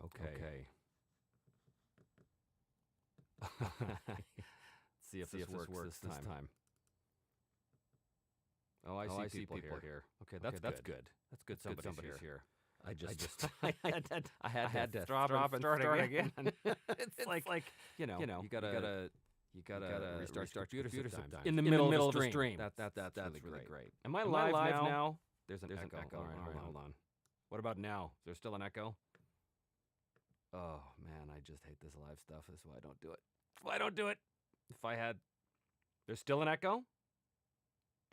Okay. See if this works this time. Oh, I see people here. Okay, that's good. That's good. Somebody's here. I had to stop and start again. It's like you gotta restart your computer sometimes. In the middle of the stream. That's really great. Am I live now? There's an echo. All right, hold on. What about now? Is there still an echo? Oh man, I just hate this live stuff. That's why I don't do it. If I had, there's still an echo.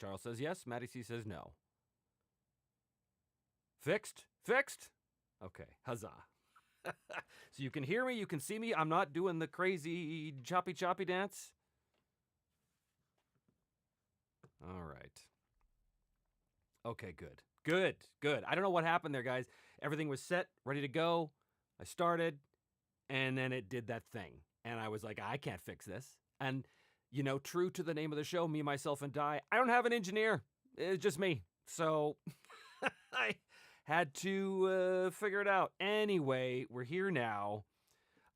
Charles says yes. Maddie C says no. Fixed? Okay, huzzah. So you can hear me, you can see me. I'm not doing the crazy choppy dance. All right. Okay, good. I don't know what happened there, guys. Everything was set, ready to go. I started, and then it did that thing. And I was like, I can't fix this. And, true to the name of the show, Me, Myself, and Die, I don't have an engineer. It's just me. So I had to figure it out. Anyway, we're here now.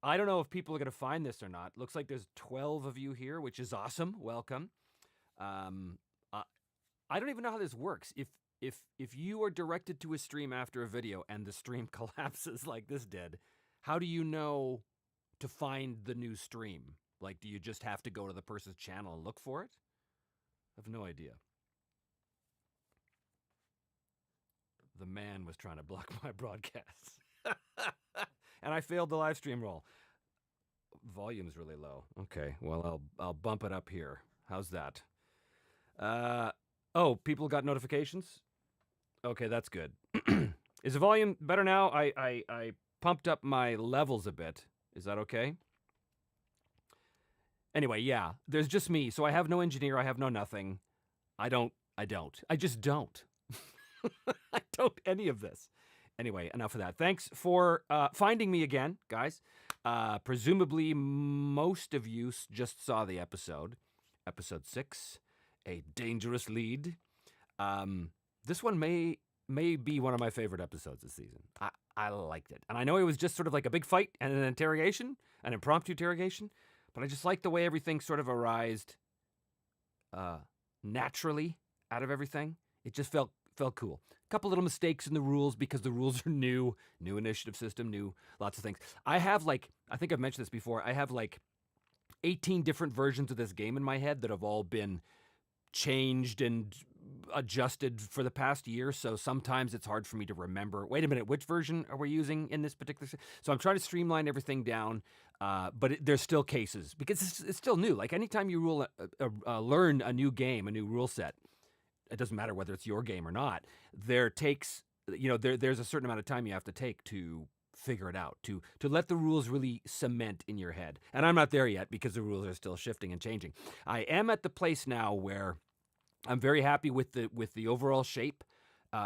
I don't know if people are going to find this or not. Looks like there's 12 of you here, which is awesome. Welcome. I don't even know how this works. If you are directed to a stream after a video and the stream collapses like this did, how do you know to find the new stream? Like, do you just have to go to the person's channel and look for it? I have no idea. The man was trying to block my broadcasts. And I failed the live stream roll. Volume's really low. Okay, well, I'll bump it up here. How's that? Oh, people got notifications? Okay, that's good. Is the volume better now? I pumped up my levels a bit. Is that okay? Anyway, yeah, there's just me. So I have no engineer. I have no nothing. I just don't. I don't any of this. Anyway, enough of that. Thanks for finding me again, guys. Presumably, most of you just saw the episode 6, A Dangerous Lead. This one may be one of my favorite episodes this season. I liked it. And I know it was just sort of like a big fight and an interrogation, an impromptu interrogation, but I just liked the way everything sort of arised naturally out of everything. It just felt cool. A couple little mistakes in the rules because the rules are new initiative system, new lots of things. I think I've mentioned this before, I have 18 different versions of this game in my head that have all been changed and adjusted for the past year, so sometimes it's hard for me to remember. Wait a minute, which version are we using in this particular? So I'm trying to streamline everything down, but there's still cases because it's still new. Like anytime you learn a new game, a new rule set, it doesn't matter whether it's your game or not. There's a certain amount of time you have to take to figure it out, to let the rules really cement in your head. And I'm not there yet because the rules are still shifting and changing. I am at the place now where I'm very happy with the overall shape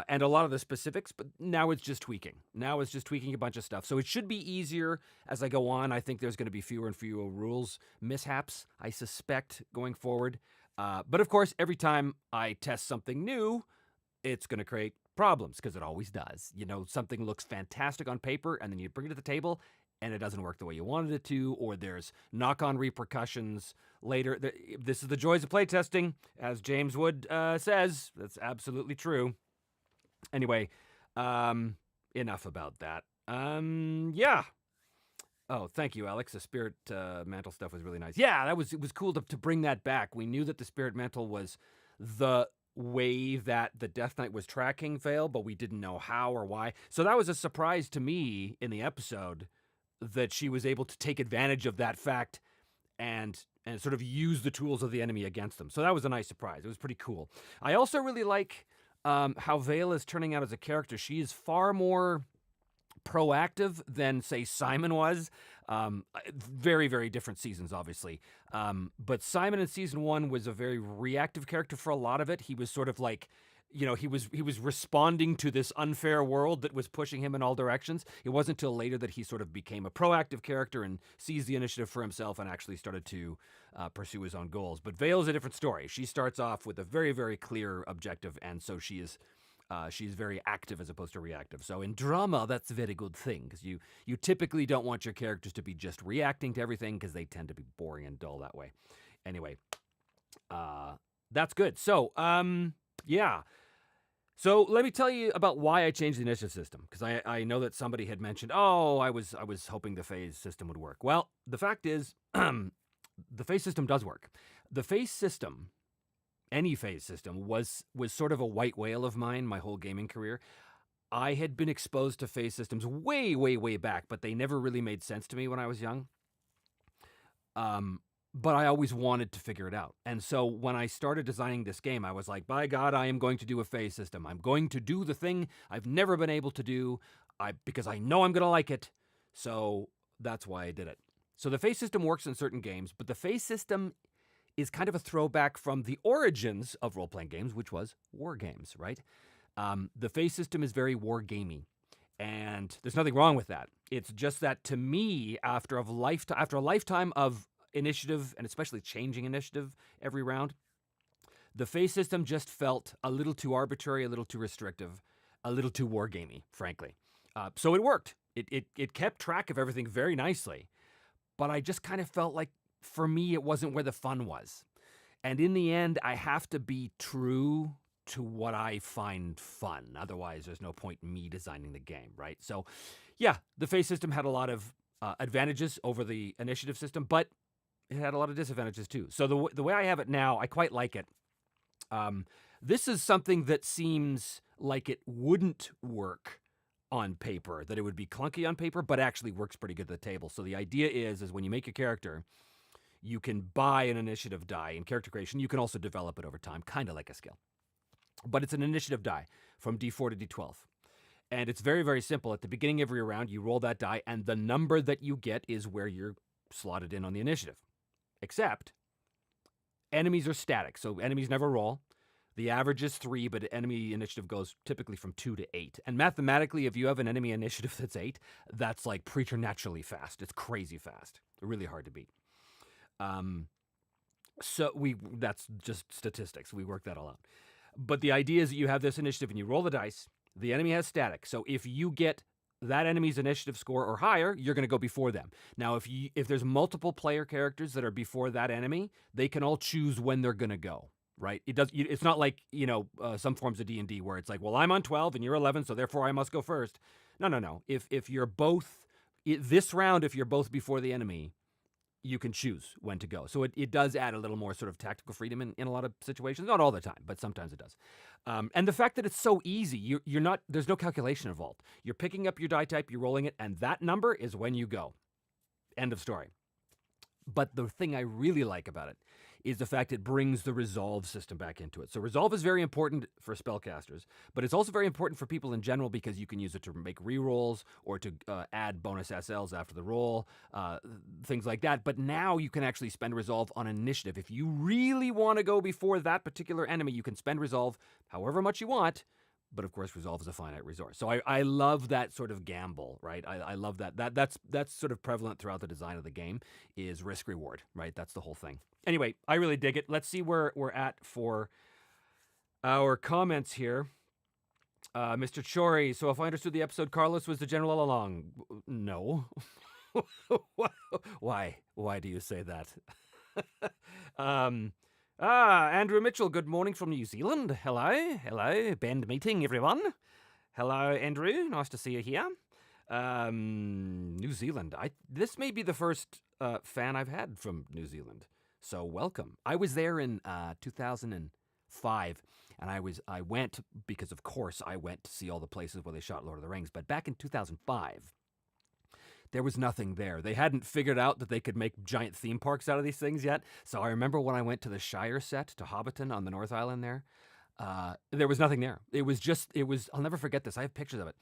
and a lot of the specifics, but now it's just tweaking. Now it's just tweaking a bunch of stuff. So it should be easier as I go on. I think there's going to be fewer and fewer rules mishaps, I suspect, going forward. But of course, every time I test something new, it's going to create problems because it always does. Something looks fantastic on paper and then you bring it to the table and it doesn't work the way you wanted it to, or there's knock-on repercussions later. This is the joys of playtesting, as James Wood says. That's absolutely true. Anyway, enough about that. Yeah. Oh, thank you, Alex. The Spirit Mantle stuff was really nice. Yeah, it was cool to bring that back. We knew that the Spirit Mantle was the way that the Death Knight was tracking Vale, but we didn't know how or why. So that was a surprise to me in the episode that she was able to take advantage of that fact and sort of use the tools of the enemy against them. So that was a nice surprise. It was pretty cool. I also really like how Vale is turning out as a character. She is far more proactive than, say, Simon was. Very, very different seasons, obviously. But Simon in season 1 was a very reactive character for a lot of it. He was sort of like, he was responding to this unfair world that was pushing him in all directions. It wasn't until later that he sort of became a proactive character and seized the initiative for himself and actually started to pursue his own goals. But Vale is a different story. She starts off with a very, very clear objective, and so she is She's very active as opposed to reactive. So in drama, that's a very good thing because you typically don't want your characters to be just reacting to everything because they tend to be boring and dull that way. Anyway, that's good. So, yeah. So let me tell you about why I changed the initiative system, because I know that somebody had mentioned, oh, I was hoping the phase system would work. Well, the fact is, the phase system does work. The phase system, any phase system, was sort of a white whale of mine my whole gaming career. I had been exposed to phase systems way, way, way back, but they never really made sense to me when I was young. But I always wanted to figure it out. And so when I started designing this game, I was like, by God, I am going to do a phase system. I'm going to do the thing I've never been able to do because I know I'm going to like it. So that's why I did it. So the phase system works in certain games, but the phase system is kind of a throwback from the origins of role-playing games, which was war games, right? The phase system is very war gamey. And there's nothing wrong with that. It's just that to me, after a lifetime of initiative, and especially changing initiative every round, the phase system just felt a little too arbitrary, a little too restrictive, a little too wargamey, frankly. So it worked. It kept track of everything very nicely, but I just kind of felt like, for me, it wasn't where the fun was. And in the end, I have to be true to what I find fun. Otherwise, there's no point in me designing the game, right? So, yeah, the phase system had a lot of advantages over the initiative system, but it had a lot of disadvantages too. So the way I have it now, I quite like it. This is something that seems like it wouldn't work on paper, that it would be clunky on paper, but actually works pretty good at the table. So the idea is when you make a character, you can buy an initiative die in character creation. You can also develop it over time, kind of like a skill. But it's an initiative die from D4 to D12. And it's very, very simple. At the beginning of every round, you roll that die, and the number that you get is where you're slotted in on the initiative. Except, enemies are static, so enemies never roll. The average is 3, but enemy initiative goes typically from 2 to 8. And mathematically, if you have an enemy initiative that's 8, that's like preternaturally fast. It's crazy fast. Really hard to beat. That's just statistics. We work that all out. But the idea is that you have this initiative and you roll the dice. The enemy has static. So if you get that enemy's initiative score or higher, you're going to go before them. Now, if there's multiple player characters that are before that enemy, they can all choose when they're going to go, right? It's not like, some forms of D&D where it's like, well, I'm on 12 and you're 11, so therefore I must go first. No. If you're both, this round, if you're both before the enemy, you can choose when to go. So it does add a little more sort of tactical freedom in a lot of situations. Not all the time, but sometimes it does. And the fact that it's so easy, there's no calculation involved. You're picking up your die type, you're rolling it, and that number is when you go. End of story. But the thing I really like about it is the fact it brings the resolve system back into it. So resolve is very important for spellcasters, but it's also very important for people in general because you can use it to make rerolls or to add bonus SLs after the roll, things like that. But now you can actually spend resolve on initiative. If you really want to go before that particular enemy, you can spend resolve however much you want. But of course, resolve is a finite resource. So I love that sort of gamble, right? I love that. That's sort of prevalent throughout the design of the game is risk reward, right? That's the whole thing. Anyway, I really dig it. Let's see where we're at for our comments here. Mr. Chori, so if I understood the episode, Carlos was the general all along. No. Why? Why do you say that? Andrew Mitchell, good morning from New Zealand. Hello, band meeting, everyone. Hello, Andrew, nice to see you here. New Zealand, this may be the first fan I've had from New Zealand, so welcome. I was there in 2005, and I went because, of course, I went to see all the places where they shot Lord of the Rings, but back in 2005, there was nothing there. They hadn't figured out that they could make giant theme parks out of these things yet. So I remember when I went to the Shire set, to Hobbiton on the North Island there was nothing there. I'll never forget this. I have pictures of it.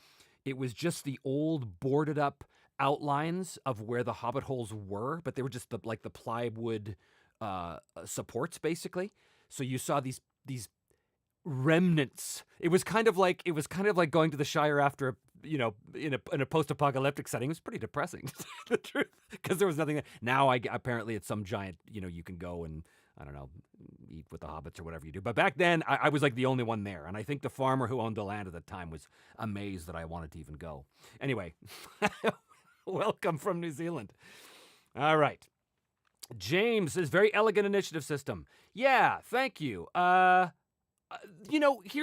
It was just the old boarded up outlines of where the hobbit holes were, but they were just the plywood supports, basically. So you saw these remnants. It was kind of like going to the Shire after in a post-apocalyptic setting. It was pretty depressing, to tell the truth, because there was nothing there. Now apparently it's some giant, you can go and I don't know, eat with the hobbits or whatever you do. But back then, I was like the only one there. And I think the farmer who owned the land at the time was amazed that I wanted to even go. Anyway, welcome from New Zealand. All right. James says, very elegant initiative system. Yeah, thank you. Here's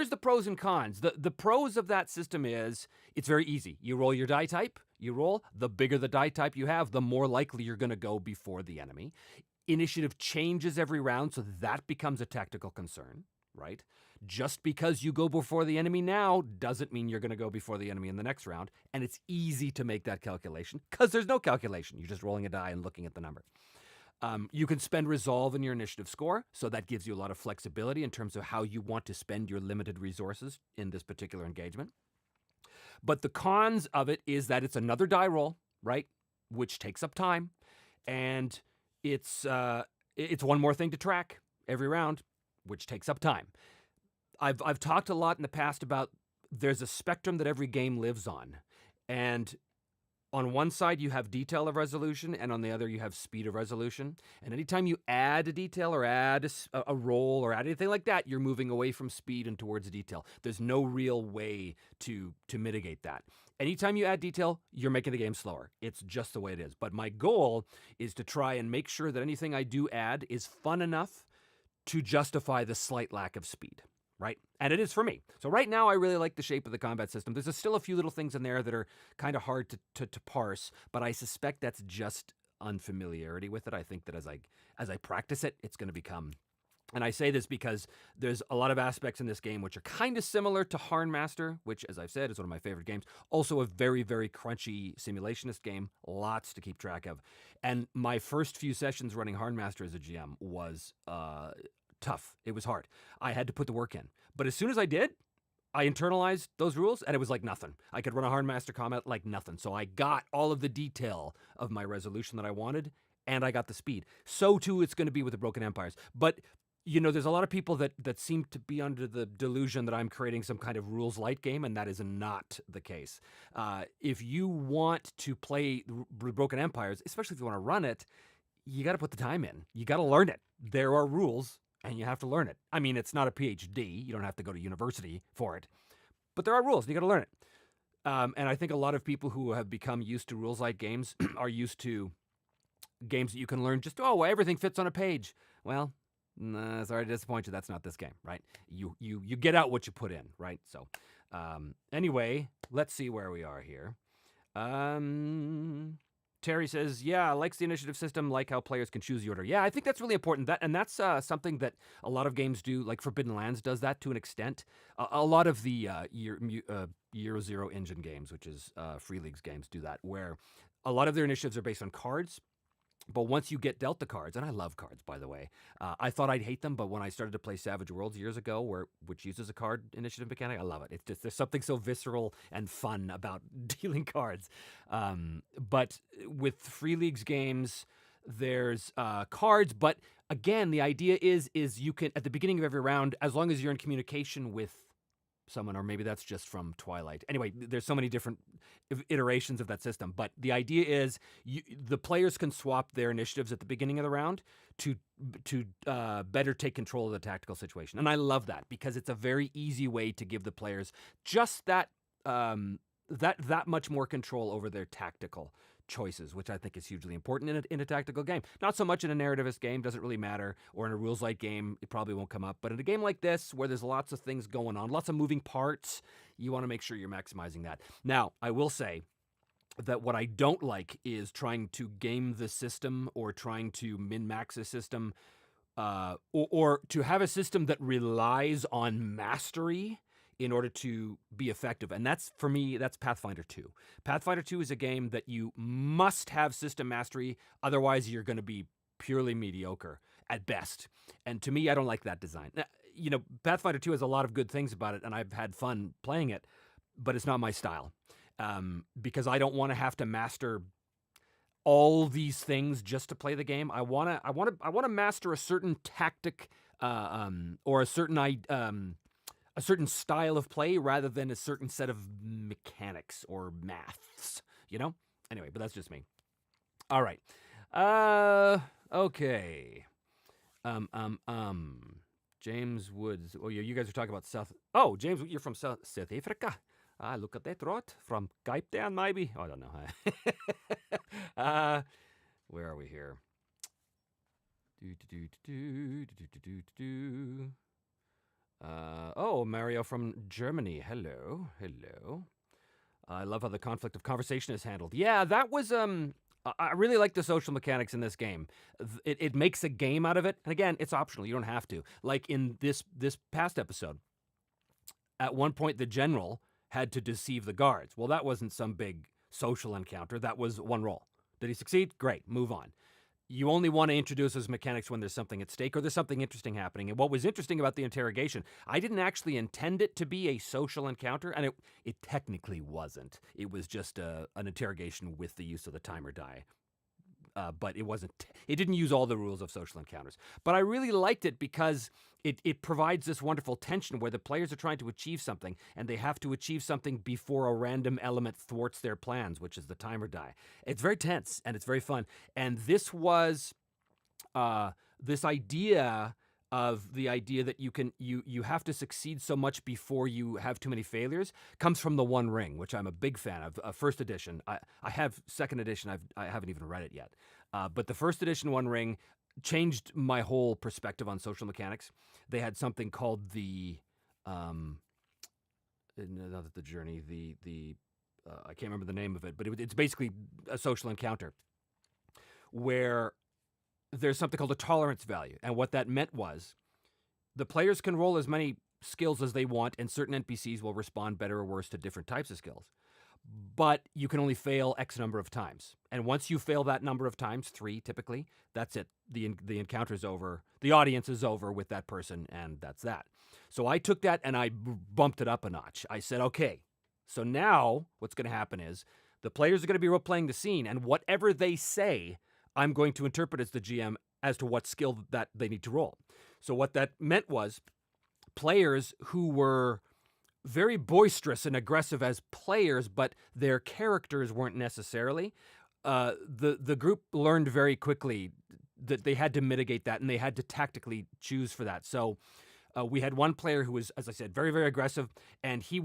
the pros and cons. The pros of that system is it's very easy. You roll your die type, you roll. The bigger the die type you have, the more likely you're going to go before the enemy. Initiative changes every round, so that becomes a tactical concern, right? Just because you go before the enemy now doesn't mean you're going to go before the enemy in the next round, and it's easy to make that calculation because there's no calculation. You're just rolling a die and looking at the number. You can spend resolve in your initiative score, so that gives you a lot of flexibility in terms of how you want to spend your limited resources in this particular engagement. But the cons of it is that it's another die roll, right, which takes up time, and it's one more thing to track every round, which takes up time. I've talked a lot in the past about there's a spectrum that every game lives on, and on one side, you have detail of resolution, and on the other, you have speed of resolution. And anytime you add a detail or add a roll or add anything like that, you're moving away from speed and towards detail. There's no real way to mitigate that. Anytime you add detail, you're making the game slower. It's just the way it is. But my goal is to try and make sure that anything I do add is fun enough to justify the slight lack of speed. Right? And it is for me. So right now, I really like the shape of the combat system. There's still a few little things in there that are kind of hard to parse, but I suspect that's just unfamiliarity with it. I think that as I practice it, it's going to become... And I say this because there's a lot of aspects in this game which are kind of similar to Harnmaster, which, as I've said, is one of my favorite games. Also a very, very crunchy simulationist game. Lots to keep track of. And my first few sessions running Harnmaster as a GM was... tough. It was hard. I had to put the work in. But as soon as I did, I internalized those rules, and it was like nothing. I could run a Hardmaster combat like nothing. So I got all of the detail of my resolution that I wanted, and I got the speed. So, too, it's going to be with the Broken Empires. But, there's a lot of people that seem to be under the delusion that I'm creating some kind of rules light game, and that is not the case. If you want to play Broken Empires, especially if you want to run it, you got to put the time in. You got to learn it. There are rules. And you have to learn it. I mean, it's not a PhD. You don't have to go to university for it. But there are rules, and you got to learn it. And I think a lot of people who have become used to rules-like games are used to games that you can learn just, everything fits on a page. Well, sorry to disappoint you. That's not this game, right? You get out what you put in, right? So anyway, let's see where we are here. Terry says, yeah, likes the initiative system, like how players can choose the order. Yeah, I think that's really important. That's something that a lot of games do, like Forbidden Lands does that to an extent. A lot of the Year Zero engine games, which is Free League's games, do that, where a lot of their initiatives are based on cards. But once you get dealt the cards, and I love cards, by the way, I thought I'd hate them, but when I started to play Savage Worlds years ago, which uses a card initiative mechanic, I love it. It's just there's something so visceral and fun about dealing cards. But with Free League's games, there's cards, but again, the idea is you can, at the beginning of every round, as long as you're in communication with someone, or maybe that's just from Twilight. Anyway, there's so many different iterations of that system, but the idea is the players can swap their initiatives at the beginning of the round to better take control of the tactical situation. And I love that because it's a very easy way to give the players just that much more control over their tactical choices, which I think is hugely important in a tactical game. Not so much in a narrativist game, doesn't really matter, or in a rules-light game, it probably won't come up. But in a game like this, where there's lots of things going on, lots of moving parts, you want to make sure you're maximizing that. Now, I will say that what I don't like is trying to game the system or trying to min-max a system, or to have a system that relies on mastery in order to be effective. And that's, for me, that's Pathfinder 2. Pathfinder 2 is a game that you must have system mastery, otherwise you're going to be purely mediocre at best. And to me, I don't like that design. Pathfinder 2 has a lot of good things about it, and I've had fun playing it, but it's not my style. Because I don't want to have to master all these things just to play the game. I want to master a certain tactic, or a certain style of play rather than a certain set of mechanics or maths, Anyway, but that's just me. All right. Okay. Um, um, um. James Woods. Oh, yeah, you guys are talking about South. Oh, James, you're from South Africa. Ah, look at that, right? From Cape Town, maybe. I don't know. Where are we here? Do do do do do do do do. Oh, Mario from Germany. Hello, hello. I love how the conflict of conversation is handled. Yeah, that was I really like the social mechanics in this game. It makes a game out of it, and again, it's optional. You don't have to. Like in this past episode, at one point the general had to deceive the guards. Well, that wasn't some big social encounter. That was one roll. Did he succeed? Great. Move on. You only want to introduce those mechanics when there's something at stake or there's something interesting happening. And what was interesting about the interrogation, I didn't actually intend it to be a social encounter, and it technically wasn't. It was just an interrogation with the use of the timer die. But it wasn't. It didn't use all the rules of social encounters. But I really liked it because it provides this wonderful tension where the players are trying to achieve something, and they have to achieve something before a random element thwarts their plans, which is the timer die. It's very tense and it's very fun. And this was this idea of the idea that you have to succeed so much before you have too many failures comes from the One Ring, which I'm a big fan of. First edition, I have second edition. I haven't even read it yet, but the first edition One Ring changed my whole perspective on social mechanics. They had something called the not the journey, the I can't remember the name of it, but it's basically a social encounter where there's something called a tolerance value. And what that meant was the players can roll as many skills as they want, and certain NPCs will respond better or worse to different types of skills. But you can only fail X number of times. And once you fail that number of times, 3 typically, that's it. The encounter's over. The audience is over with that person, and that's that. So I took that and I bumped it up a notch. I said, okay, so now what's going to happen is the players are going to be role-playing the scene, and whatever they say, I'm going to interpret as the GM as to what skill that they need to roll. So what that meant was players who were very boisterous and aggressive as players, but their characters weren't necessarily, the group learned very quickly that they had to mitigate that and they had to tactically choose for that. So we had one player who was, as I said, very, very aggressive, and he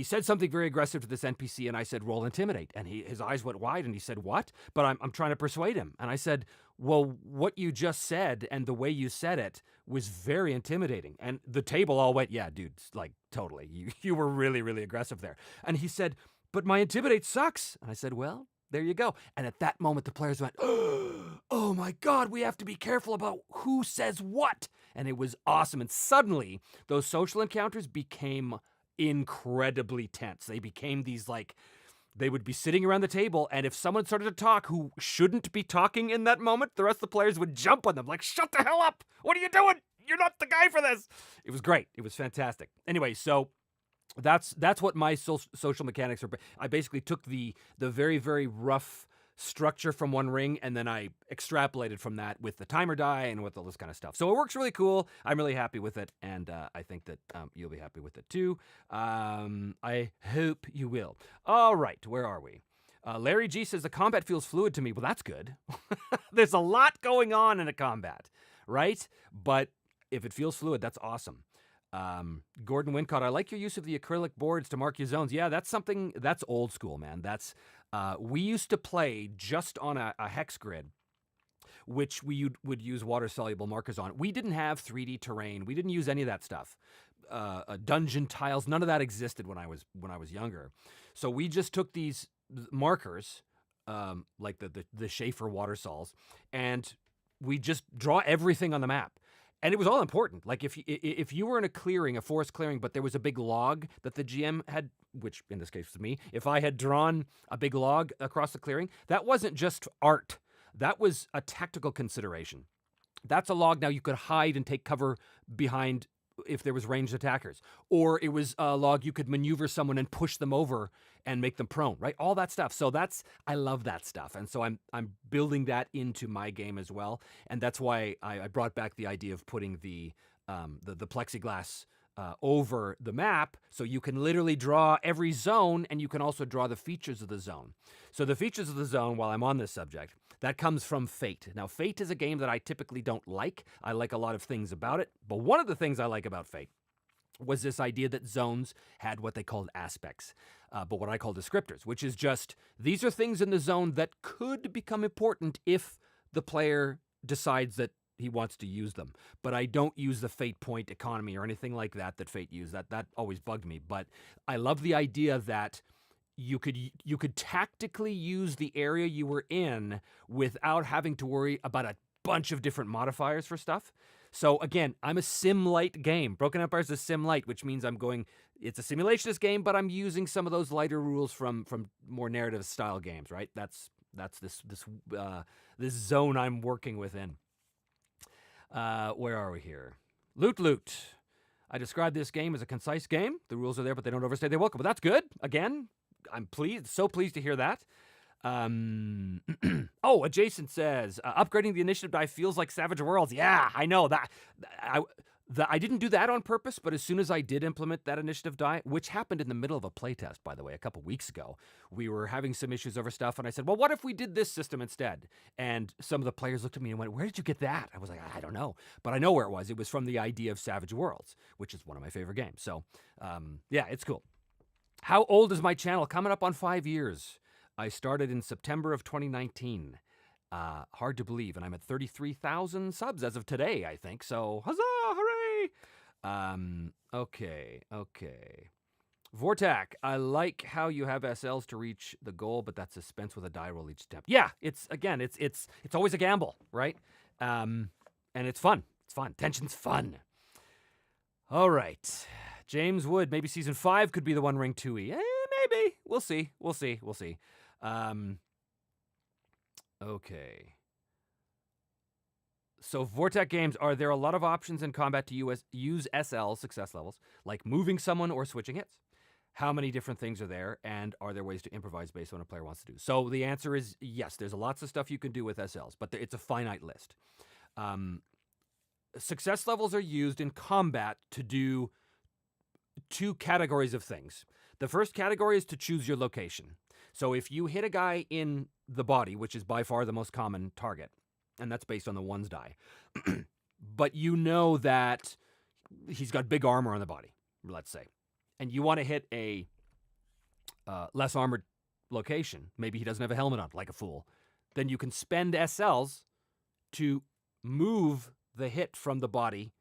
said something very aggressive to this NPC, and I said, roll intimidate, and his eyes went wide, and he said, what? But I'm trying to persuade him, and I said, well, what you just said and the way you said it was very intimidating, and the table all went, yeah, dude, like, totally, you were really, really aggressive there, and he said, but my intimidate sucks, and I said, well, there you go. And at that moment, the players went, oh my God, we have to be careful about who says what. And it was awesome. And suddenly, those social encounters became incredibly tense. They became these they would be sitting around the table, and if someone started to talk who shouldn't be talking in that moment, the rest of the players would jump on them like, shut the hell up. What are you doing? You're not the guy for this. It was great. It was fantastic. Anyway, so that's what my social mechanics are. I basically took the very, very rough structure from One Ring, and then I extrapolated from that with the timer die and with all this kind of stuff. So it works really cool. I'm really happy with it, and I think that you'll be happy with it too. I hope you will. All right, where are we? Larry G says the combat feels fluid to me. Well, that's good. There's a lot going on in a combat, right? But if it feels fluid, that's awesome. Gordon Wincott, I like your use of the acrylic boards to mark your zones. Yeah, that's old school, man. That's we used to play just on a hex grid, which we would use water-soluble markers on. We didn't have 3D terrain. We didn't use any of that stuff. Dungeon tiles, none of that existed when I was younger. So we just took these markers, like the Schaefer water sols, and we just draw everything on the map. And it was all important. Like if you were in a clearing, a forest clearing, but there was a big log that the GM had, which in this case was me, if I had drawn a big log across the clearing, that wasn't just art. That was a tactical consideration. That's a log now you could hide and take cover behind if there was ranged attackers. Or it was a log you could maneuver someone and push them over and make them prone, right? All that stuff. So I love that stuff. And so I'm building that into my game as well. And that's why I brought back the idea of putting the plexiglass over the map, so you can literally draw every zone, and you can also draw the features of the zone. So the features of the zone, while I'm on this subject, that comes from Fate. Now, Fate is a game that I typically don't like. I like a lot of things about it, but one of the things I like about Fate was this idea that zones had what they called aspects, but what I call descriptors, which is just, these are things in the zone that could become important if the player decides that he wants to use them. But I don't use the Fate point economy or anything like that Fate used. That always bugged me. But I love the idea that you could tactically use the area you were in without having to worry about a bunch of different modifiers for stuff. So again, I'm a sim-light game. Broken Empire is a sim-light, which means it's a simulationist game, but I'm using some of those lighter rules from more narrative style games, right? That's this zone I'm working within. Where are we here? Loot. I described this game as a concise game. The rules are there, but they don't overstay their welcome. But that's good. Again, I'm so pleased to hear that. Adjacent says, upgrading the initiative die feels like Savage Worlds. Yeah, I know that. I didn't do that on purpose, but as soon as I did implement that initiative die, which happened in the middle of a playtest, by the way, a couple weeks ago, we were having some issues over stuff, and I said, well, what if we did this system instead? And some of the players looked at me and went, where did you get that? I was like, I don't know, but I know where it was. It was from the idea of Savage Worlds, which is one of my favorite games. So, yeah, it's cool. How old is my channel? Coming up on 5 years. I started in September of 2019. Hard to believe, and I'm at 33,000 subs as of today, I think. So, huzzah, hooray! Okay. Vortak, I like how you have SLs to reach the goal, but that's suspense with a die roll each attempt. Yeah, it's always a gamble, right? And it's fun. It's fun. Tension's fun. All right. James Wood, maybe season 5 could be the One Ring 2E. Maybe. We'll see. Okay. So Vortec Games, are there a lot of options in combat to use SL, success levels, like moving someone or switching hits? How many different things are there, and are there ways to improvise based on what a player wants to do? So the answer is yes, there's lots of stuff you can do with SLs, but it's a finite list. Success levels are used in combat to do 2 categories of things. The first category is to choose your location. So if you hit a guy in the body, which is by far the most common target, and that's based on the ones die, but you know that he's got big armor on the body, let's say, and you want to hit a less armored location, maybe he doesn't have a helmet on, like a fool, then you can spend SLs to move the hit from the body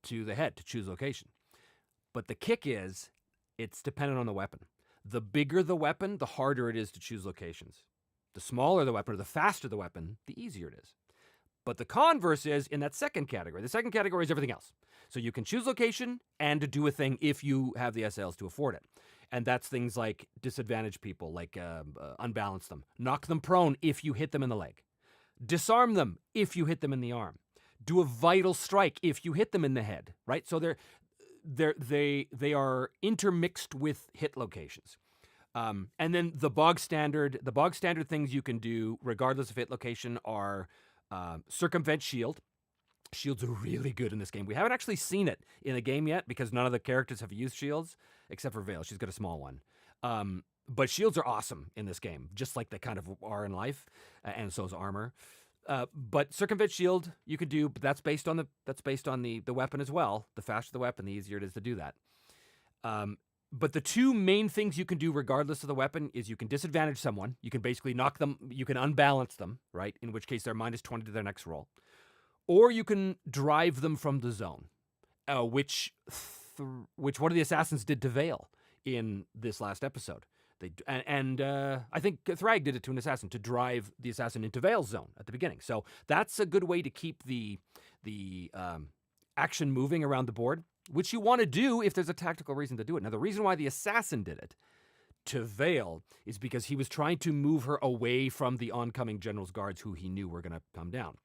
to the head to choose location. But the kick is, it's dependent on the weapon. The bigger the weapon, the harder it is to choose locations. The smaller the weapon, or the faster the weapon, the easier it is. But the converse is in that second category. The second category is everything else. So you can choose location and to do a thing if you have the SLs to afford it. And that's things like disadvantage people, like unbalance them. Knock them prone if you hit them in the leg. Disarm them if you hit them in the arm. Do a vital strike if you hit them in the head, right? So they are intermixed with hit locations. And then the bog standard things you can do regardless of hit location are circumvent shield. Shields are really good in this game. We haven't actually seen it in the game yet because none of the characters have used shields except for Vale. She's got a small one. But shields are awesome in this game, just like they kind of are in life, and so is armor. But circumvent shield you could do, but that's based on the weapon as well. The faster the weapon, the easier it is to do that. But the 2 main things you can do regardless of the weapon is you can disadvantage someone. You can basically knock them, you can unbalance them, right? In which case they're minus 20 to their next roll. Or you can drive them from the zone, which one of the assassins did to Vale in this last episode. I think Thrag did it to an assassin, to drive the assassin into Vale's zone at the beginning. So that's a good way to keep the action moving around the board, which you want to do if there's a tactical reason to do it. Now, the reason why the assassin did it to Vale is because he was trying to move her away from the oncoming general's guards who he knew were going to come down.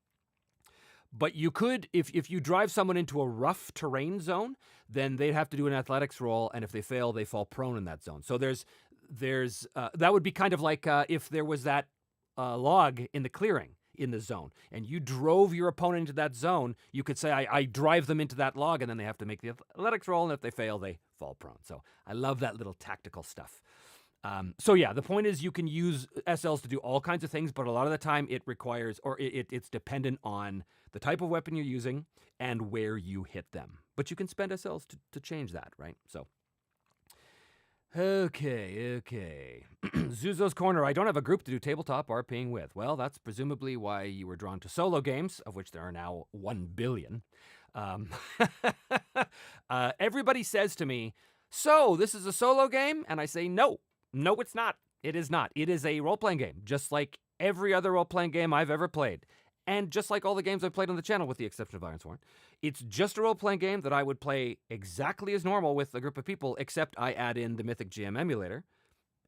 But you could, if you drive someone into a rough terrain zone, then they'd have to do an athletics roll, and if they fail, they fall prone in that zone. So there's that would be kind of like if there was that log in the clearing, in the zone, and you drove your opponent into that zone, you could say, I drive them into that log, and then they have to make the athletics roll, and if they fail, they fall prone. So I love that little tactical stuff. So yeah, the point is you can use SLs to do all kinds of things, but a lot of the time it requires, or it's dependent on the type of weapon you're using and where you hit them. But you can spend SLs to change that, right? So, okay. Zuzo's Corner. I don't have a group to do tabletop RPing with. Well, that's presumably why you were drawn to solo games, of which there are now 1 billion. Everybody says to me, so this is a solo game? And I say, no, it's not. It is not. It is a role-playing game, just like every other role-playing game I've ever played. And just like all the games I've played on the channel, with the exception of Ironsworn, it's just a role-playing game that I would play exactly as normal with a group of people, except I add in the Mythic GM emulator.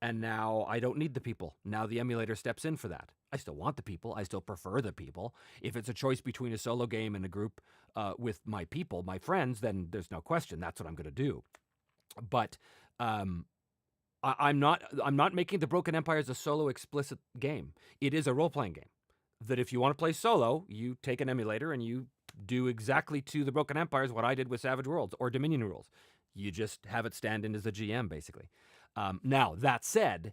And now I don't need the people. Now the emulator steps in for that. I still want the people. I still prefer the people. If it's a choice between a solo game and a group with my people, my friends, then there's no question. That's what I'm going to do. But I'm not making the Broken Empires a solo explicit game. It is a role-playing game. That if you want to play solo, you take an emulator and you do exactly to the Broken Empires what I did with Savage Worlds or Dominion Rules. You just have it stand in as a GM, basically. Now, that said,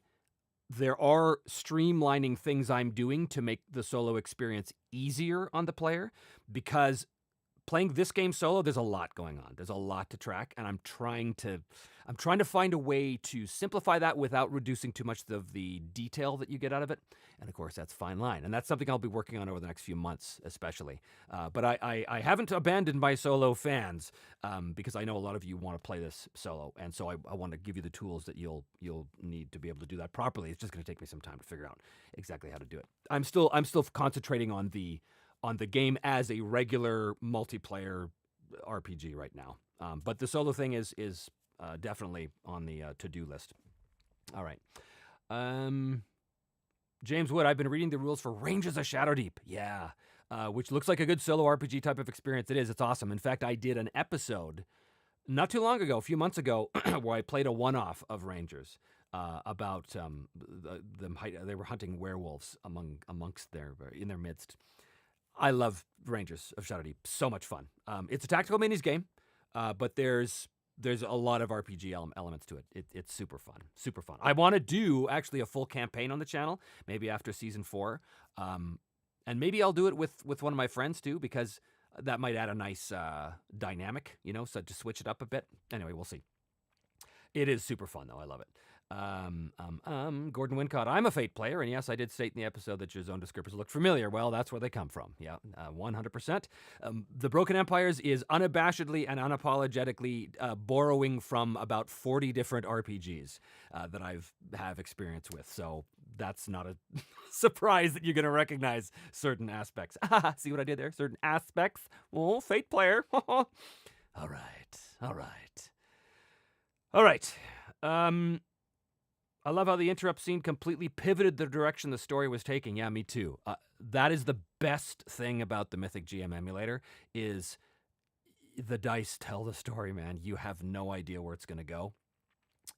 there are streamlining things I'm doing to make the solo experience easier on the player, because playing this game solo, there's a lot going on. There's a lot to track, and I'm trying to find a way to simplify that without reducing too much of the detail that you get out of it. And of course, that's a fine line, and that's something I'll be working on over the next few months, especially. But I haven't abandoned my solo fans, because I know a lot of you want to play this solo, and so I want to give you the tools that you'll need to be able to do that properly. It's just going to take me some time to figure out exactly how to do it. I'm still concentrating on the game as a regular multiplayer RPG right now. But the solo thing is definitely on the to-do list. All right. James Wood, I've been reading the rules for Rangers of Shadowdeep. Yeah. Which looks like a good solo RPG type of experience. It is. It's awesome. In fact, I did an episode not too long ago, a few months ago, where I played a one-off of Rangers about they were hunting werewolves in their midst. I love Rangers of Shadowdeep. So much fun. It's a tactical minis game, but there's a lot of RPG elements to it. It's super fun. Super fun. I want to do actually a full campaign on the channel, maybe after season 4. And maybe I'll do it with one of my friends too, because that might add a nice dynamic, so to switch it up a bit. Anyway, we'll see. It is super fun though. I love it. Gordon Wincott, I'm a Fate player, and yes, I did state in the episode that your zone descriptors look familiar. Well, that's where they come from. Yeah, 100%. The Broken Empires is unabashedly and unapologetically borrowing from about 40 different RPGs that have experience with. So that's not a surprise that you're going to recognize certain aspects. See what I did there? Certain aspects. Oh, Fate player. All right. I love how the interrupt scene completely pivoted the direction the story was taking. Yeah, me too. That is the best thing about the Mythic GM emulator, is the dice tell the story, man. You have no idea where it's going to go.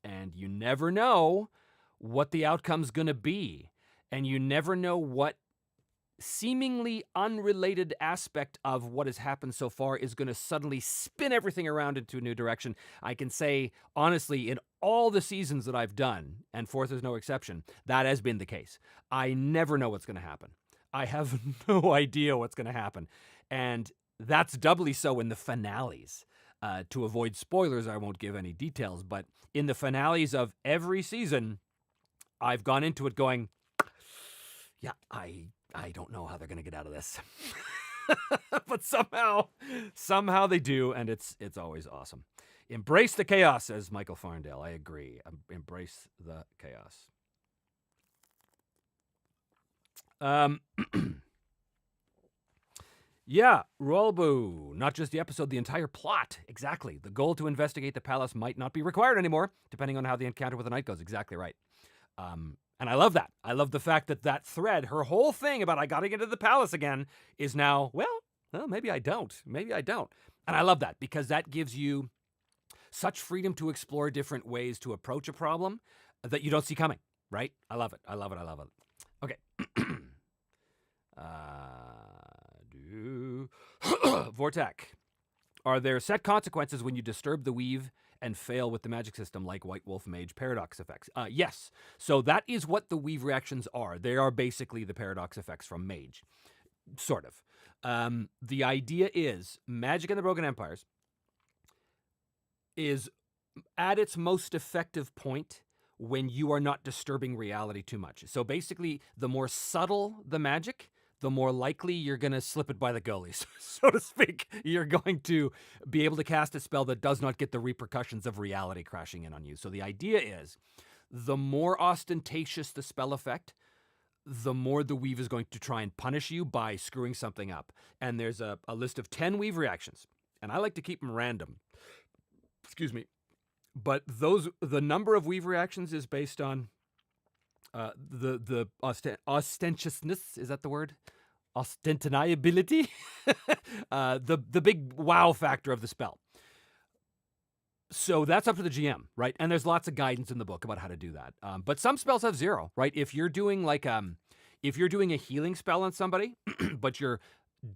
And you never know what the outcome's going to be. And you never know what seemingly unrelated aspect of what has happened so far is going to suddenly spin everything around into a new direction. I can say, honestly, in all the seasons that I've done, and fourth is no exception, that has been the case. I never know what's going to happen. I have no idea what's going to happen. And that's doubly so in the finales. To avoid spoilers, I won't give any details, but in the finales of every season, I've gone into it going, yeah, I don't know how they're going to get out of this. But somehow they do, and it's always awesome. Embrace the chaos, says Michael Farndale. I agree. Embrace the chaos. Yeah, Rolbo. Not just the episode, the entire plot. Exactly. The goal to investigate the palace might not be required anymore, depending on how the encounter with the knight goes. Exactly right. And I love that. I love the fact that thread, her whole thing about I got to get into the palace again, is now, well, maybe I don't. Maybe I don't. And I love that, because that gives you such freedom to explore different ways to approach a problem that you don't see coming, right? I love it. I love it. I love it. Okay. Vortak. Are there set consequences when you disturb the weave and fail with the magic system like White Wolf Mage paradox effects? Yes. So that is what the weave reactions are. They are basically the paradox effects from Mage. Sort of. The idea is Magic and the Broken Empires is at its most effective point when you are not disturbing reality too much. So basically, the more subtle the magic, the more likely you're going to slip it by the goalies, so to speak. You're going to be able to cast a spell that does not get the repercussions of reality crashing in on you. So the idea is, the more ostentatious the spell effect, the more the weave is going to try and punish you by screwing something up. And there's a list of 10 weave reactions, and I like to keep them random. Excuse me. But the number of weave reactions is based on the ostentatiousness. Is that the word? Ostentaniability. The big wow factor of the spell. So that's up to the GM, right? And there's lots of guidance in the book about how to do that. But some spells have 0, right? If you're doing if you're doing a healing spell on somebody, but you're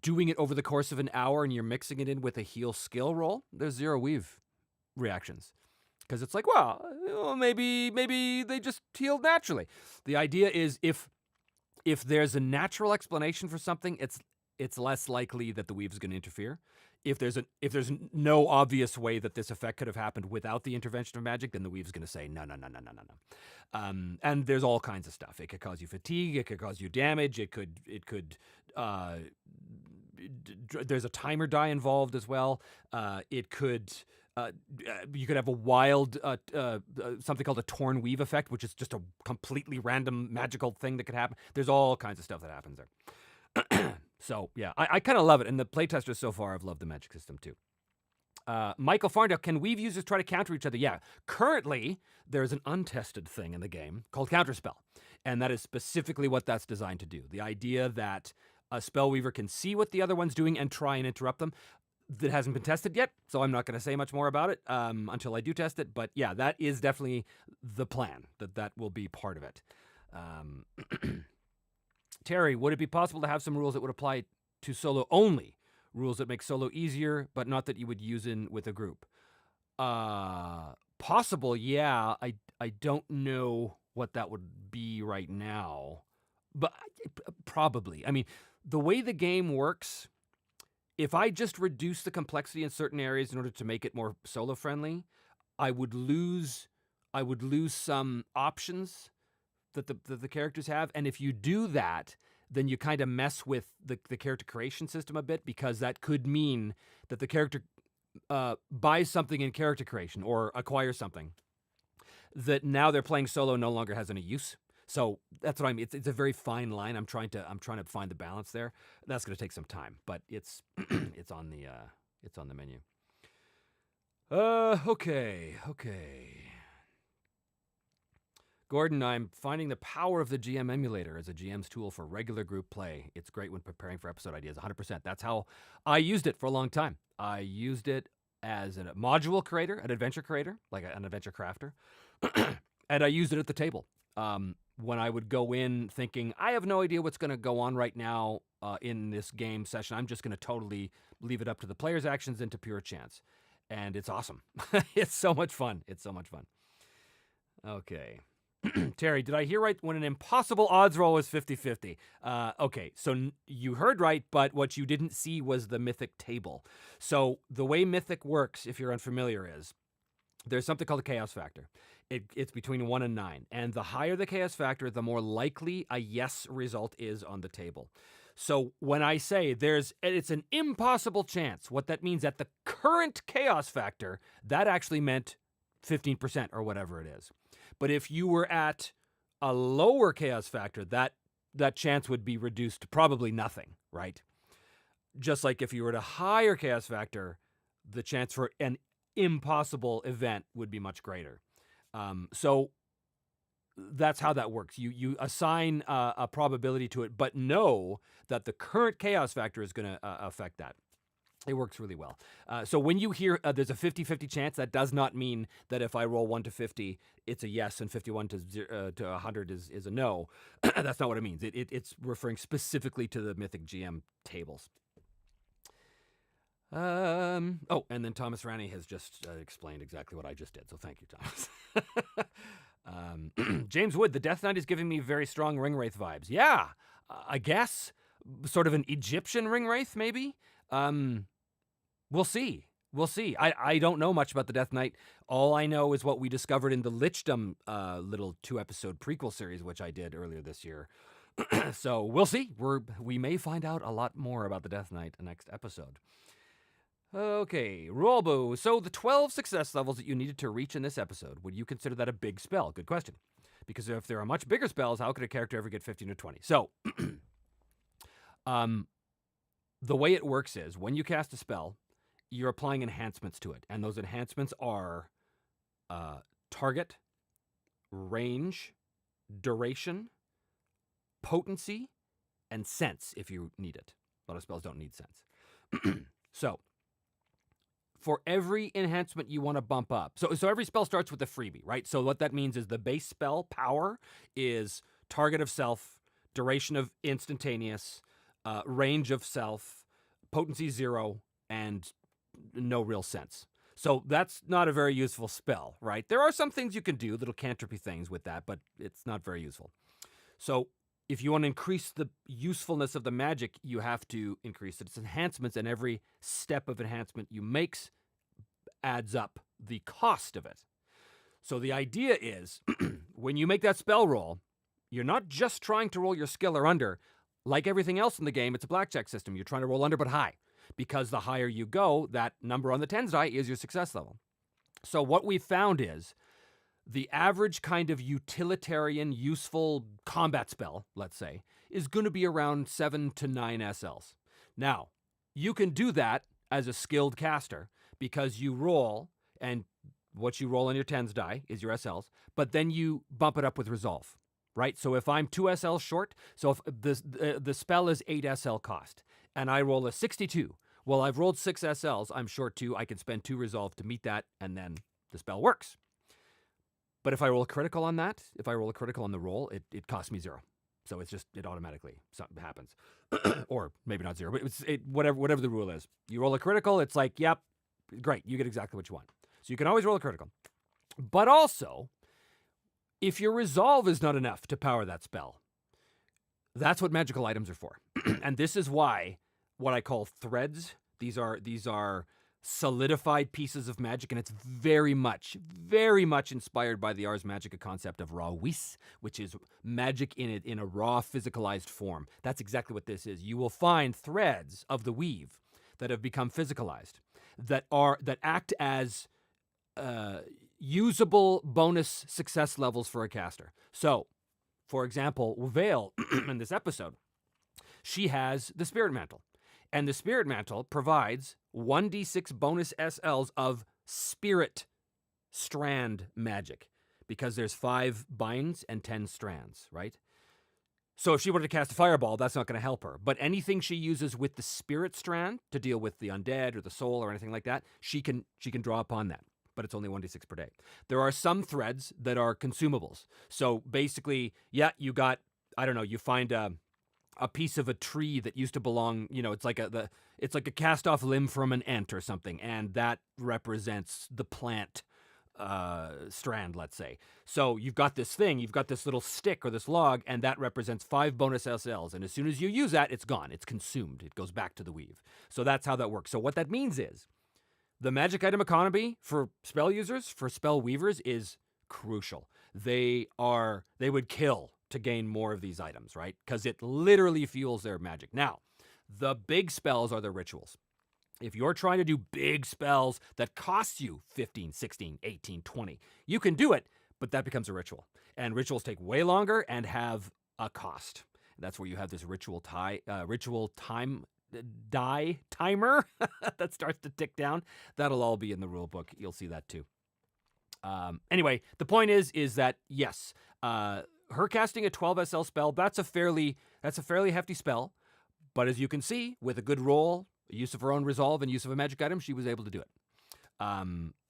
doing it over the course of an hour and you're mixing it in with a heal skill roll, there's 0 weave reactions. Because it's like, well, maybe they just healed naturally. The idea is if there's a natural explanation for something, it's less likely that the weave is going to interfere. If there's no obvious way that this effect could have happened without the intervention of magic, then the weave is going to say no. And there's all kinds of stuff. It could cause you fatigue. It could cause you damage. It could. There's a timer die involved as well. It could. You could have a wild something called a torn weave effect, which is just a completely random magical thing that could happen. There's all kinds of stuff that happens there. So yeah, I kind of love it, and the playtesters so far have loved the magic system too. Michael Farndale, can weave users try to counter each other? Yeah, currently there's an untested thing in the game called Counterspell, and that is specifically what that's designed to do. The idea that a spellweaver can see what the other one's doing and try and interrupt them. That hasn't been tested yet, so I'm not going to say much more about it until I do test it. But yeah, that is definitely the plan, that will be part of it. Terry, would it be possible to have some rules that would apply to solo only? Rules that make solo easier, but not that you would use in with a group? Possible, yeah. I don't know what that would be right now. But probably. I mean, the way the game works, if I just reduce the complexity in certain areas in order to make it more solo friendly, I would lose some options that the characters have. And if you do that, then you kind of mess with the character creation system a bit, because that could mean that the character buys something in character creation or acquires something that now they're playing solo no longer has any use. So that's what I mean. It's a very fine line. I'm trying to find the balance there. That's going to take some time, but it's it's on the menu. Okay. Gordon, I'm finding the power of the GM emulator as a GM's tool for regular group play. It's great when preparing for episode ideas. 100%. That's how I used it for a long time. I used it as a module creator, an adventure creator, like an adventure crafter, and I used it at the table. When I would go in thinking, I have no idea what's going to go on right now in this game session. I'm just going to totally leave it up to the player's actions and to pure chance. And it's awesome. It's so much fun. Okay. Terry, did I hear right when an impossible odds roll was 50-50? Okay, so you heard right, but what you didn't see was the Mythic table. So the way Mythic works, if you're unfamiliar, is there's something called a chaos factor. It's between 1 and 9. And the higher the chaos factor, the more likely a yes result is on the table. So when I say it's an impossible chance, what that means at the current chaos factor, that actually meant 15% or whatever it is. But if you were at a lower chaos factor, that chance would be reduced to probably nothing, right? Just like if you were at a higher chaos factor, the chance for an impossible event would be much greater. So that's how that works. You assign a probability to it, but know that the current chaos factor is going to affect that. It works really well. So when you hear there's a 50-50 chance, that does not mean that if I roll 1 to 50, it's a yes, and 51 to 100 is a no. That's not what it means. It's referring specifically to the Mythic GM tables. Oh, and then Thomas Rani has just explained exactly what I just did, so thank you, Thomas. James Wood, the Death Knight is giving me very strong Ringwraith vibes. Yeah, I guess. Sort of an Egyptian Ringwraith, maybe? We'll see. We'll see. I don't know much about the Death Knight. All I know is what we discovered in the Lichdom little 2-episode prequel series, which I did earlier this year. So we'll see. We may find out a lot more about the Death Knight next episode. Okay, Rolbo. So the 12 success levels that you needed to reach in this episode, would you consider that a big spell? Good question. Because if there are much bigger spells, how could a character ever get 15 or 20? So, the way it works is when you cast a spell, you're applying enhancements to it. And those enhancements are target, range, duration, potency, and sense if you need it. A lot of spells don't need sense. So, for every enhancement you want to bump up, so every spell starts with a freebie, right? So what that means is the base spell power is target of self, duration of instantaneous, range of self, potency 0, and no real sense. So that's not a very useful spell, right? There are some things you can do, little cantripy things with that, but it's not very useful. So if you want to increase the usefulness of the magic, you have to increase its enhancements, and every step of enhancement you make adds up the cost of it. So the idea is, when you make that spell roll, you're not just trying to roll your skill or under. Like everything else in the game, it's a blackjack system. You're trying to roll under but high. Because the higher you go, that number on the tens die is your success level. So what we found is the average kind of utilitarian, useful combat spell, let's say, is going to be around 7 to 9 SLs. Now, you can do that as a skilled caster because you roll, and what you roll on your tens die is your SLs, but then you bump it up with resolve, right? So if I'm 2 SLs short, so if the spell is 8 SL cost, and I roll a 62, well, I've rolled 6 SLs, I'm short 2, I can spend 2 resolve to meet that, and then the spell works. But if I roll a critical on that, if I roll a critical on the roll, it costs me 0. So it's just, it automatically happens. Or maybe not 0, but whatever the rule is. You roll a critical, it's like, yep, great, you get exactly what you want. So you can always roll a critical. But also, if your resolve is not enough to power that spell, that's what magical items are for. And this is why what I call threads, these are solidified pieces of magic, and it's very much inspired by the Ars Magica concept of raw whis, which is magic in a raw physicalized form. That's exactly what this is. You will find threads of the weave that have become physicalized, that act as usable bonus success levels for a caster. So, for example, Vale in this episode, she has the Spirit Mantle. And the Spirit Mantle provides 1d6 bonus SLs of Spirit Strand magic, because there's 5 binds and 10 strands, right? So if she wanted to cast a fireball, that's not going to help her. But anything she uses with the Spirit Strand to deal with the undead or the soul or anything like that, she can draw upon that. But it's only 1d6 per day. There are some threads that are consumables. So basically, yeah, you got, I don't know, you find a piece of a tree that used to belong, it's like a cast-off limb from an ant or something, and that represents the plant strand, let's say. So you've got this thing, you've got this little stick or this log, and that represents 5 bonus SLs, and as soon as you use that, it's gone, it's consumed, it goes back to the weave. So that's how that works. So what that means is, the magic item economy for spell users, for spell weavers, is crucial. They would kill to gain more of these items, right? Because it literally fuels their magic. Now, the big spells are the rituals. If you're trying to do big spells that cost you 15, 16, 18, 20, you can do it, but that becomes a ritual. And rituals take way longer and have a cost. That's where you have this ritual time die timer that starts to tick down. That'll all be in the rule book. You'll see that too. Anyway, the point is that yes, her casting a 12 SL spell, that's a fairly hefty spell. But as you can see, with a good roll, use of her own resolve and use of a magic item, she was able to do it.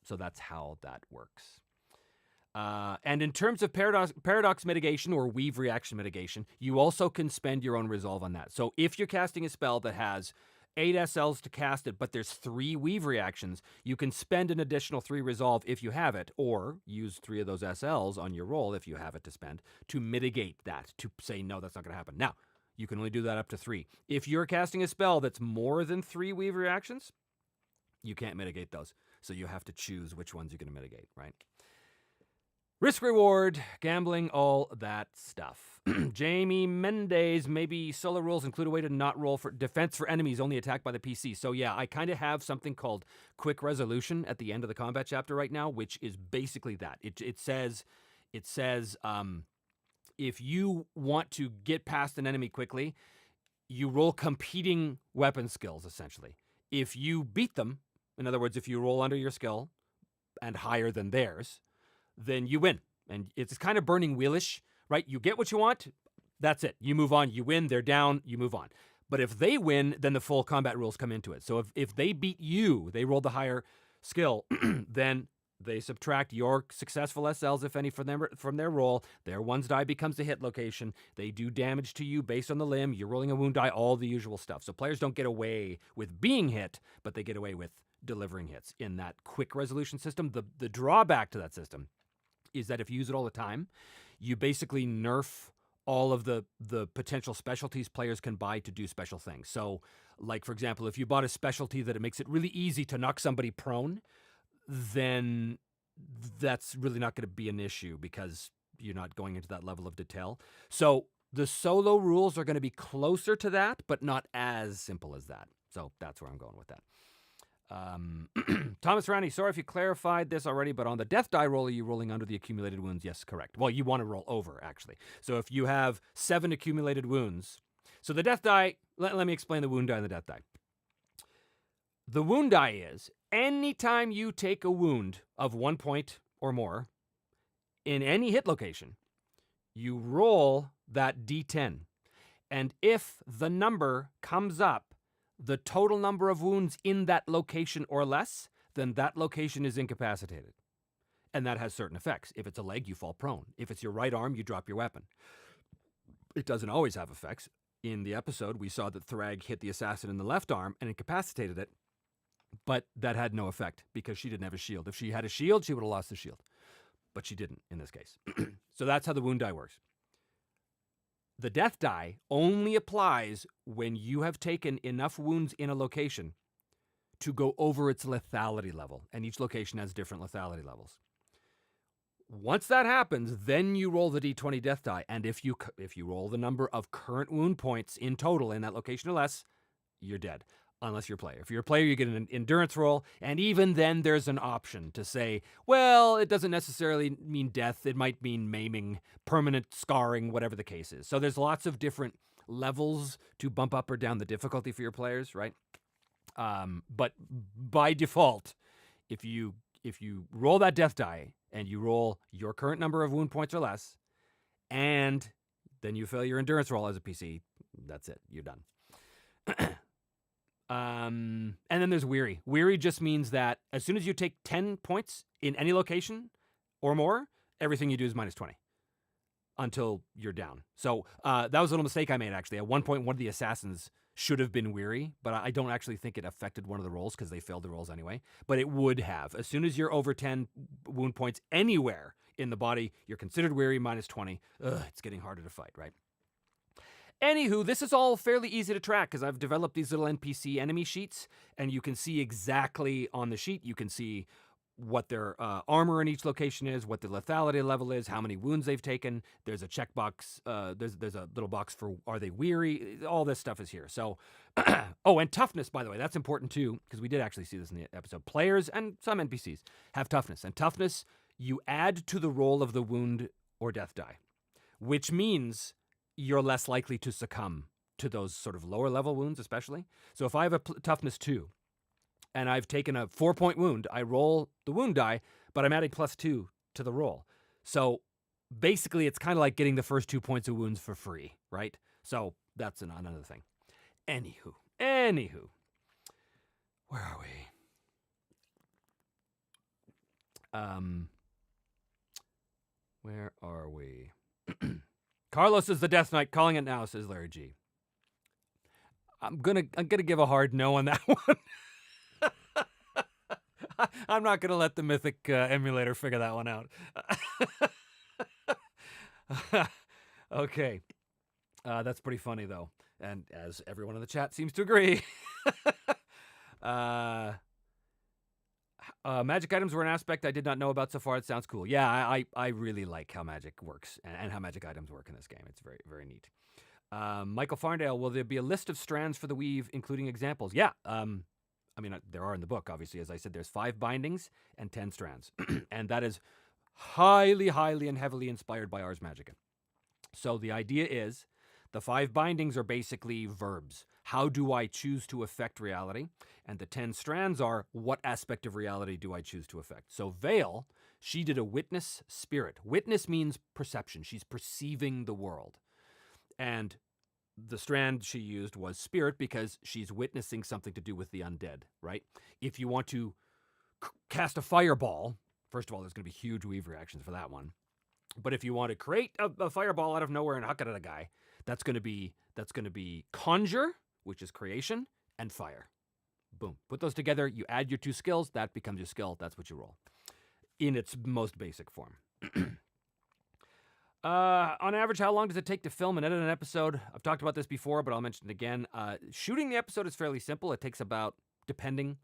So that's how that works. And in terms of paradox mitigation or weave reaction mitigation, you also can spend your own resolve on that. So if you're casting a spell that has 8 SLs to cast it, but there's 3 weave reactions, you can spend an additional 3 resolve if you have it, or use 3 of those SLs on your roll if you have it to spend to mitigate that, to say, no, that's not going to happen. Now, you can only do that up to 3. If you're casting a spell that's more than 3 weave reactions, you can't mitigate those. So you have to choose which ones you're going to mitigate, right? Risk reward, gambling, all that stuff. Jamie Mendez, maybe solo rules include a way to not roll for defense for enemies only attacked by the PC. So yeah, I kind of have something called quick resolution at the end of the combat chapter right now, which is basically that. It says if you want to get past an enemy quickly, you roll competing weapon skills, essentially. If you beat them, in other words, if you roll under your skill and higher than theirs, then you win. And it's kind of Burning Wheelish, right? You get what you want, that's it. You move on, you win, they're down, you move on. But if they win, then the full combat rules come into it. So if they beat you, they rolled the higher skill, then they subtract your successful SLs, if any, from their roll. Their one's die becomes the hit location. They do damage to you based on the limb. You're rolling a wound die, all the usual stuff. So players don't get away with being hit, but they get away with delivering hits in that quick resolution system. The drawback to that system is that if you use it all the time, you basically nerf all of the potential specialties players can buy to do special things. So, like, for example, if you bought a specialty that it makes it really easy to knock somebody prone, then that's really not going to be an issue because you're not going into that level of detail. So the solo rules are going to be closer to that, but not as simple as that. So that's where I'm going with that. Thomas Rani, sorry if you clarified this already, but on the death die roll, are you rolling under the accumulated wounds? Yes, correct. Well, you want to roll over, actually. So if you have 7 accumulated wounds, so the death die, let me explain the wound die and the death die. The wound die is anytime you take a wound of 1 point or more in any hit location, you roll that D10. And if the number comes up the total number of wounds in that location or less, then that location is incapacitated. And that has certain effects. If it's a leg, you fall prone. If it's your right arm, you drop your weapon. It doesn't always have effects. In the episode, we saw that Thrag hit the assassin in the left arm and incapacitated it, but that had no effect because she didn't have a shield. If she had a shield, she would have lost the shield. But she didn't in this case. So that's how the wound die works. The death die only applies when you have taken enough wounds in a location to go over its lethality level, and each location has different lethality levels. Once that happens, then you roll the D20 death die, and if you roll the number of current wound points in total in that location or less, you're dead. Unless you're a player. If you're a player, you get an endurance roll, and even then there's an option to say, well, it doesn't necessarily mean death. It might mean maiming, permanent scarring, whatever the case is. So there's lots of different levels to bump up or down the difficulty for your players, right? But by default, if you roll that death die and you roll your current number of wound points or less, and then you fail your endurance roll as a PC, that's it. You're done. And then there's weary. Weary just means that as soon as you take 10 points in any location or more, everything you do is minus 20 until you're down. So that was a little mistake I made, actually. At one point, one of the assassins should have been weary, but I don't actually think it affected one of the rolls because they failed the rolls anyway. But it would have. As soon as you're over 10 wound points anywhere in the body, you're considered weary, minus 20. It's getting harder to fight, right? Anywho, this is all fairly easy to track because I've developed these little NPC enemy sheets, and you can see exactly on the sheet, you can see what their armor in each location is, what the lethality level is, how many wounds they've taken. There's a checkbox. There's a little box for are they weary? All this stuff is here. So, oh, and toughness, by the way, that's important too because we did actually see this in the episode. Players and some NPCs have toughness, and toughness you add to the roll of the wound or death die, which means you're less likely to succumb to those sort of lower level wounds, especially. So if I have a toughness 2 and I've taken a 4-point wound, I roll the wound die, but I'm adding +2 to the roll. So basically it's kind of like getting the first 2 points of wounds for free, right? So that's another thing. Anywho. Where are we? Where are we? Carlos is the Death Knight. Calling it now, says Larry G. I'm gonna give a hard no on that one. I'm not gonna let the Mythic emulator figure that one out. Okay, that's pretty funny though, and as everyone in the chat seems to agree. Magic items were an aspect I did not know about so far. It sounds cool. Yeah, I really like how magic works and how magic items work in this game. It's very, very neat. Michael Farndale, will there be a list of strands for the weave, including examples? Yeah. I mean, there are in the book, obviously. As I said, there's 5 bindings and 10 strands. And that is highly, highly and heavily inspired by Ars Magica. So the idea is the 5 bindings are basically verbs. How do I choose to affect reality? And the 10 strands are, what aspect of reality do I choose to affect? So Vale, she did a witness spirit. Witness means perception. She's perceiving the world. And the strand she used was spirit because she's witnessing something to do with the undead, right? If you want to cast a fireball, first of all, there's going to be huge weave reactions for that one. But if you want to create a fireball out of nowhere and huck it at a guy, that's going to be conjure, which is creation, and fire. Boom. Put those together, you add your 2 skills, that becomes your skill, that's what you roll. In its most basic form. On average, how long does it take to film and edit an episode? I've talked about this before, but I'll mention it again. Shooting the episode is fairly simple. It takes about, depending,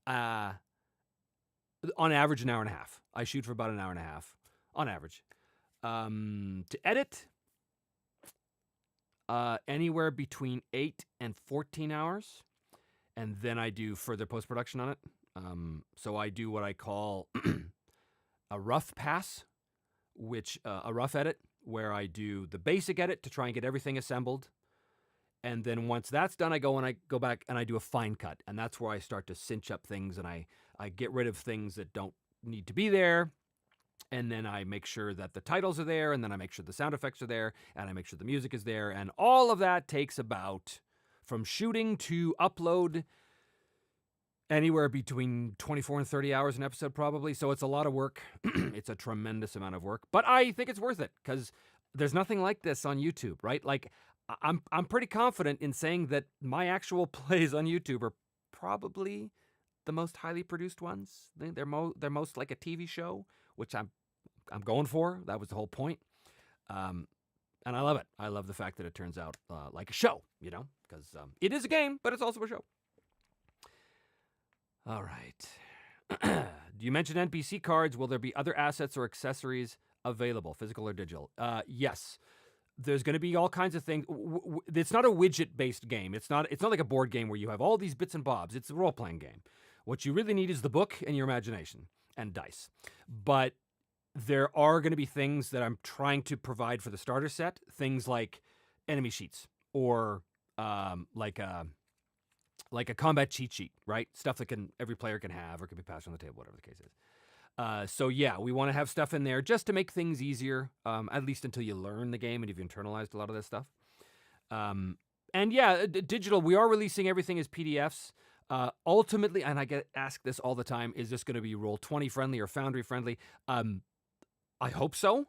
on average, an hour and a half. I shoot for about an hour and a half, on average. To edit, anywhere between 8 and 14 hours. And then I do further post-production on it. So I do what I call a rough pass, which a rough edit, where I do the basic edit to try and get everything assembled. And then once that's done, I go back and I do a fine cut. And that's where I start to cinch up things and I get rid of things that don't need to be there. And then I make sure that the titles are there, and then I make sure the sound effects are there, and I make sure the music is there. And all of that takes about, from shooting to upload, anywhere between 24 and 30 hours an episode probably. So it's a lot of work. It's a tremendous amount of work. But I think it's worth it because there's nothing like this on YouTube, right? Like, I'm pretty confident in saying that my actual plays on YouTube are probably the most highly produced ones. They're most like a TV show, which I'm going for. That was the whole point. And I love it. I love the fact that it turns out like a show, you know, because it is a game, but it's also a show. All right. You mentioned NPC cards. Will there be other assets or accessories available, physical or digital? Yes. There's going to be all kinds of things. It's not a widget-based game. It's not like a board game where you have all these bits and bobs. It's a role-playing game. What you really need is the book and your imagination and dice. But there are going to be things that I'm trying to provide for the starter set. Things like enemy sheets or like a combat cheat sheet, right? Stuff that every player can have or can be passed on the table, whatever the case is. So yeah, we want to have stuff in there just to make things easier, at least until you learn the game and you've internalized a lot of this stuff. And yeah, digital, we are releasing everything as PDFs. Ultimately, and I get asked this all the time, is this going to be Roll20 friendly or Foundry friendly? I hope so.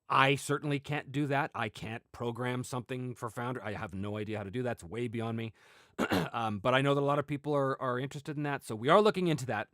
I certainly can't do that. I can't program something for Foundry. I have no idea how to do that. It's way beyond me. But I know that a lot of people are interested in that. So we are looking into that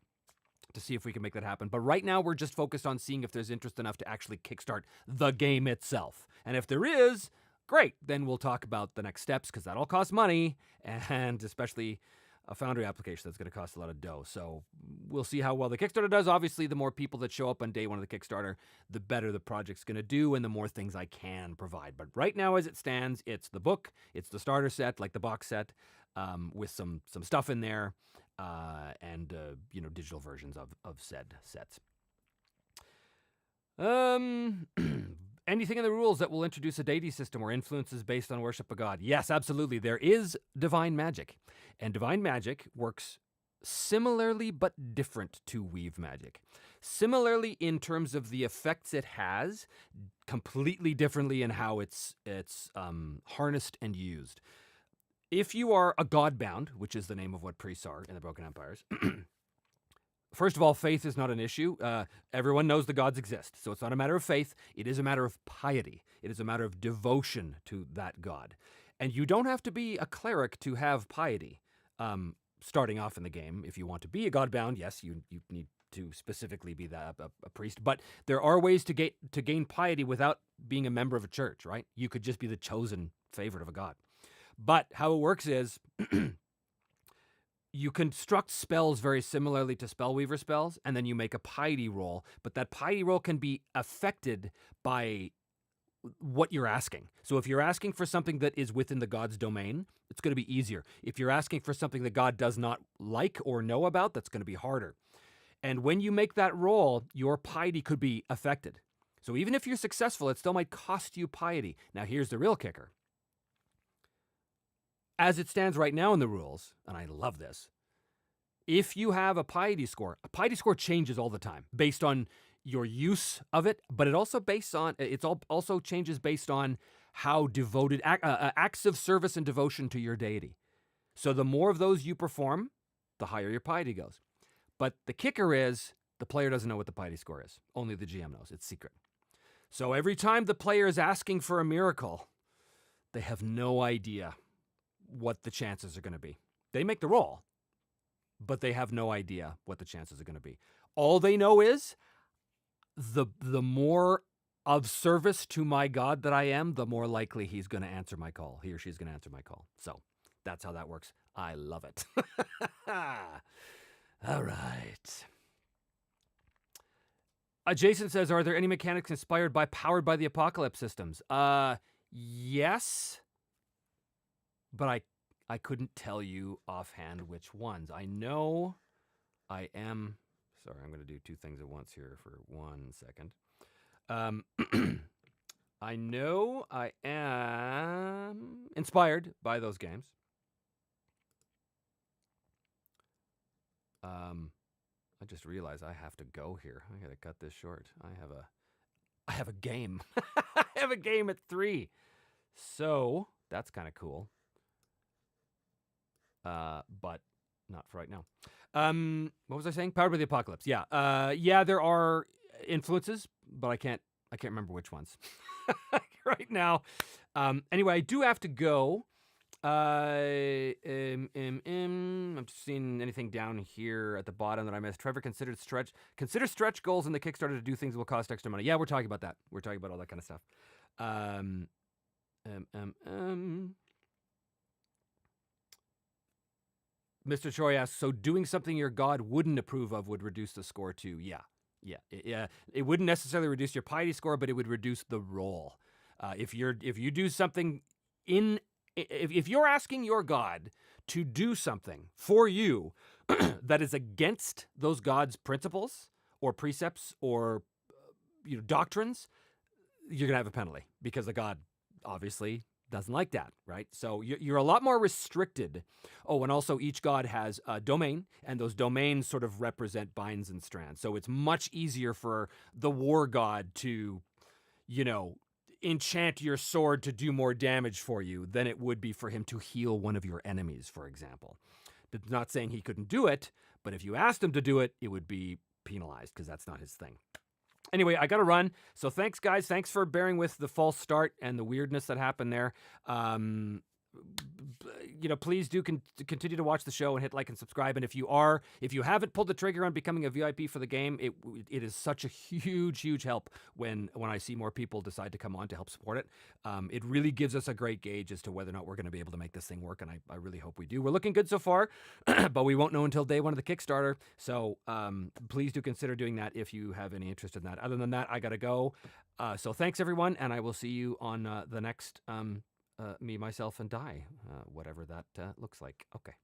to see if we can make that happen. But right now, we're just focused on seeing if there's interest enough to actually kickstart the game itself. And if there is, great. Then we'll talk about the next steps because that all costs money. And especially a Foundry application that's going to cost a lot of dough. So we'll see how well the Kickstarter does. Obviously, the more people that show up on day one of the Kickstarter, the better the project's going to do and the more things I can provide. But right now, as it stands, it's the book, it's the starter set, like the box set, with some stuff in there, and digital versions of said sets. Anything in the rules that will introduce a deity system or influences based on worship of God? Yes, absolutely. There is divine magic. And divine magic works similarly but different to weave magic. Similarly in terms of the effects it has, completely differently in how it's harnessed and used. if you are a godbound, which is the name of what priests are in the Broken Empires, first of all, faith is not an issue. Everyone knows the gods exist. So it's not a matter of faith. It is a matter of piety. It is a matter of devotion to that god. And you don't have to be a cleric to have piety. Starting off in the game, if you want to be a godbound, yes, you need to specifically be a priest. But there are ways to gain piety without being a member of a church, right? You could just be the chosen favorite of a god. But how it works is you construct spells very similarly to Spellweaver spells, and then you make a piety roll. But that piety roll can be affected by what you're asking. So if you're asking for something that is within the god's domain, it's going to be easier. If you're asking for something that God does not like or know about, that's going to be harder. And when you make that roll, your piety could be affected. So even if you're successful, it still might cost you piety. Now here's the real kicker. As it stands right now in the rules, and I love this, if you have a piety score changes all the time based on your use of it, but it also also changes based on how devoted acts of service and devotion to your deity. So the more of those you perform, the higher your piety goes. But the kicker is the player doesn't know what the piety score is. Only the GM knows. It's secret. So every time the player is asking for a miracle, they have no idea what the chances are going to be. They make the roll, but they have no idea what the chances are going to be. All they know is the more of service to my God that I am, the more likely he's going to answer my call. He or she's going to answer my call. So that's how that works. I love it. All right. Jason says, are there any mechanics inspired by Powered by the Apocalypse systems? Yes. But I couldn't tell you offhand which ones. I know I am... Sorry, I'm going to do two things at once here for 1 second. I know I am inspired by those games. I just realized I have to go here. I got to cut this short. I have a game. I have a game at 3. So that's kind of cool. But not for right now. What was I saying? Powered by the Apocalypse. Yeah. Yeah, there are influences, but I can't remember which ones right now. Anyway, I do have to go. I'm just seeing anything down here at the bottom that I missed. Trevor consider stretch goals in the Kickstarter to do things that will cost extra money. Yeah, we're talking about that. We're talking about all that kind of stuff. Mr. Choi asks, so doing something your god wouldn't approve of would reduce the score too? Yeah. It wouldn't necessarily reduce your piety score, but it would reduce the roll. If you do something if you're asking your god to do something for you that is against those god's principles or precepts or doctrines, you're gonna have a penalty because the god obviously doesn't like that, right? So you're a lot more restricted. Oh, and also each god has a domain, and those domains sort of represent binds and strands. So it's much easier for the war god to, enchant your sword to do more damage for you than it would be for him to heal one of your enemies, for example. That's not saying he couldn't do it, but if you asked him to do it, it would be penalized because that's not his thing. Anyway, I got to run. So thanks, guys. Thanks for bearing with the false start and the weirdness that happened there. Please do continue to watch the show and hit like and subscribe. And if you haven't pulled the trigger on becoming a VIP for the game, it is such a huge help when I see more people decide to come on to help support it. It really gives us a great gauge as to whether or not we're going to be able to make this thing work. And I really hope we do. We're looking good so far, but we won't know until day 1 of the Kickstarter. So please do consider doing that if you have any interest in that. Other than that, I got to go. So thanks, everyone. And I will see you on the next Me, Myself, and Die, whatever that looks like. Okay.